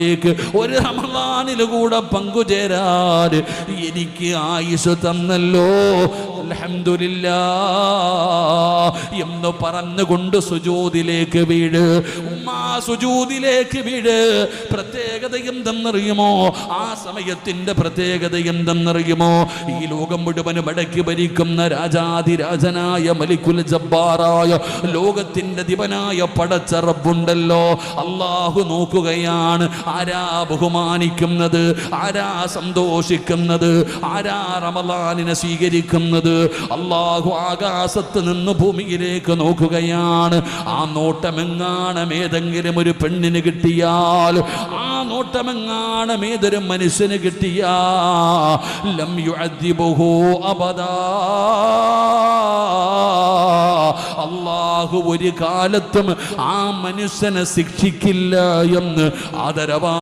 ഒരു റമളാനിൽ കൂടെ പങ്കുചേരാൻ എനിക്ക് ആയുസ് തന്നല്ലോ, അൽഹംദുലില്ലാഹ് എന്ന് പറഞ്ഞുകൊണ്ട് സുജൂദിലേക്ക് വീട്. ഉമ്മാ സുജൂദിലേക്ക് വീട്. പ്രത്യേകത എന്തെന്നറിയുമോ? ആ സമയത്തിന്റെ പ്രത്യേകത എന്തെന്നറിയുമോ? ഈ ലോകം മുഴുവനും അടക്കി ഭരിക്കുന്ന രാജാതിരാജനായ മലിക്കുൽ ജബ്ബാറായ ലോകത്തിന്റെ ദിവനായ പടച്ച റബ്ബുണ്ടല്ലോ, അല്ലാഹു നോക്കുകയാണ്. ആരാ ബഹുമാനിക്കുന്നത്? ആരാ സന്തോഷിക്കുന്നത്? ആരാ റമളാനിനെ സ്വീകരിക്കുന്നത്? അല്ലാഹു ആകാശത്ത് നിന്ന് ഭൂമിയിലേക്ക് നോക്കുകയാണ്. ആ നോട്ടമെങ്ങാനും ഏതെങ്കിലും ഒരു പെണ്ണിന് കിട്ടിയാൽ, ആ നോട്ടമെങ്ങാനും ഏതൊരു മനുഷ്യന് കിട്ടിയാ, ലം യുഅദ്ദിബുഹു അബദാ, അല്ലാഹു ഒരു കാലത്തും ആ മനുഷ്യനെ ശിക്ഷിക്കില്ല എന്ന് ആദരവാ